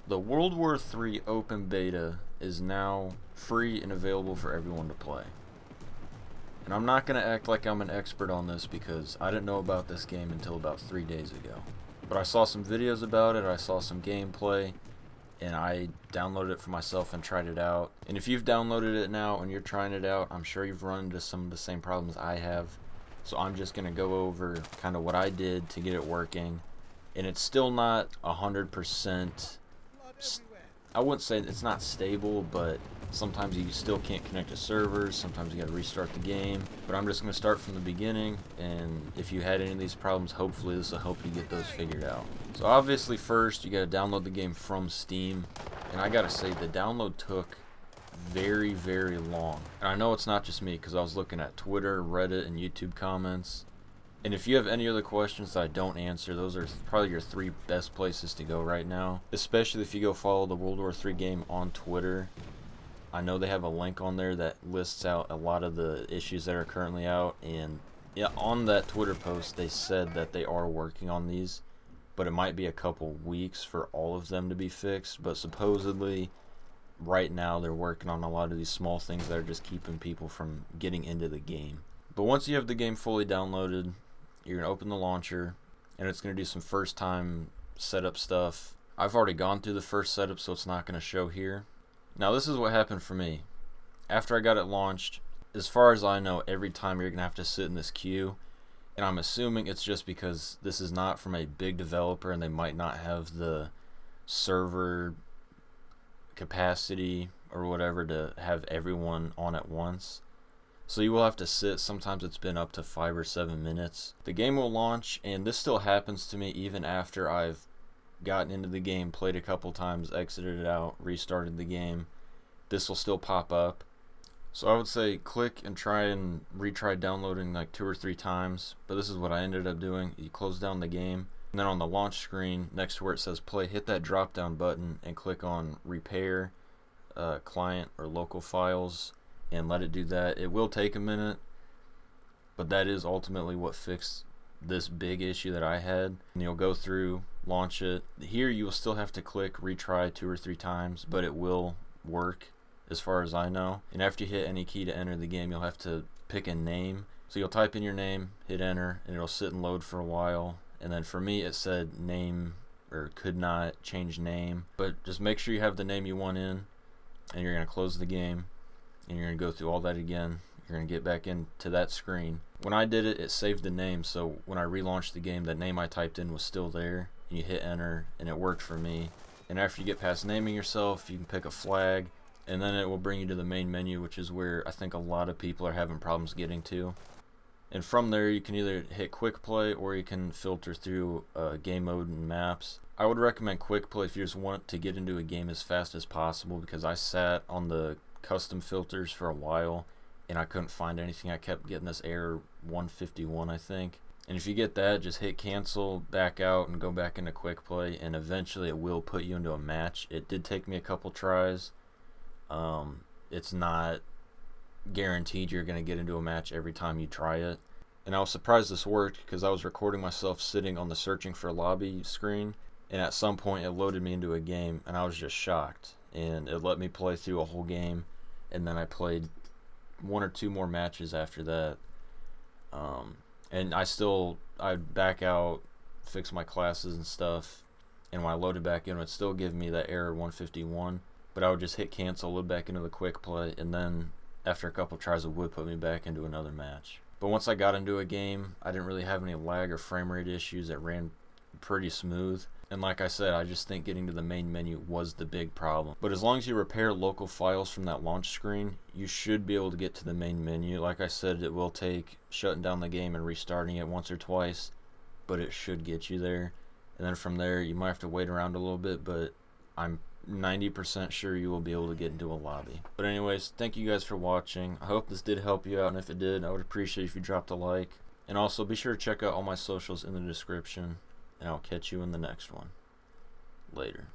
The World War III Open Beta is now free and available for everyone to play. And I'm not going to act like I'm an expert on this because I didn't know about this game until about 3 days ago. But I saw some videos about it, I saw some gameplay, and I downloaded it for myself and tried it out. And if you've downloaded it now and you're trying it out, I'm sure you've run into some of the same problems I have. So I'm just going to go over kind of what I did to get it working. And it's still not 100%. I wouldn't say it's not stable, but sometimes you still can't connect to servers, sometimes you gotta restart the game. But I'm just gonna start from the beginning, and if you had any of these problems, hopefully this will help you get those figured out. So obviously first you gotta download the game from Steam, and I gotta say the download took very, very long. And I know it's not just me, because I was looking at Twitter, Reddit, and YouTube comments. And if you have any other questions that I don't answer, those are probably your 3 best places to go right now. Especially if you go follow the World War III game on Twitter. I know they have a link on there that lists out a lot of the issues that are currently out. And yeah, on that Twitter post, they said that they are working on these. But it might be a couple weeks for all of them to be fixed. But supposedly, right now, they're working on a lot of these small things that are just keeping people from getting into the game. But once you have the game fully downloaded, you're going to open the launcher, and it's going to do some first time setup stuff. I've already gone through the first setup, so it's not going to show here. Now this is what happened for me. After I got it launched, as far as I know, every time you're going to have to sit in this queue, and I'm assuming it's just because this is not from a big developer and they might not have the server capacity or whatever to have everyone on at once. So you will have to sit. Sometimes it's been up to 5 or 7 minutes. The game will launch, and this still happens to me even after I've gotten into the game, played a couple times, exited it out, restarted the game. This will still pop up. So I would say click and try and retry downloading like 2 or 3 times. But this is what I ended up doing. You close down the game, and then on the launch screen, next to where it says play, hit that drop down button and click on repair client or local files. And let it do that. It will take a minute, but that is ultimately what fixed this big issue that I had. And you'll go through, launch it. Here you will still have to click retry 2 or 3 times, but it will work as far as I know. And after you hit any key to enter the game, you'll have to pick a name. So you'll type in your name, hit enter, and it'll sit and load for a while. And then for me it said name or could not change name, but just make sure you have the name you want in, and you're going to close the game. And you're going to go through all that again. You're going to get back into that screen. When I did it, it saved the name, so when I relaunched the game, that name I typed in was still there. And you hit enter, and it worked for me. And after you get past naming yourself, you can pick a flag, and then it will bring you to the main menu, which is where I think a lot of people are having problems getting to. And from there, you can either hit quick play, or you can filter through game mode and maps. I would recommend quick play if you just want to get into a game as fast as possible, because I sat on the custom filters for a while and I couldn't find anything. I kept getting this error 151, I think. And if you get that, just hit cancel, back out, and go back into quick play, and eventually it will put you into a match. It did take me a couple tries. It's not guaranteed you're going to get into a match every time you try it. And I was surprised this worked because I was recording myself sitting on the searching for a lobby screen, and at some point it loaded me into a game, and I was just shocked. And it let me play through a whole game, and then I played 1 or 2 more matches after that. And I'd back out, fix my classes and stuff, and when I loaded back in, it would still give me that error 151, but I would just hit cancel, load back into the quick play, and then after a couple tries it would put me back into another match. But once I got into a game, I didn't really have any lag or frame rate issues. It ran pretty smooth. And like I said, I just think getting to the main menu was the big problem. But as long as you repair local files from that launch screen, you should be able to get to the main menu. Like I said, it will take shutting down the game and restarting it once or twice, but it should get you there. And then from there, you might have to wait around a little bit, but I'm 90% sure you will be able to get into a lobby. But anyways, thank you guys for watching. I hope this did help you out, and if it did, I would appreciate if you dropped a like. And also, be sure to check out all my socials in the description. And I'll catch you in the next one. Later.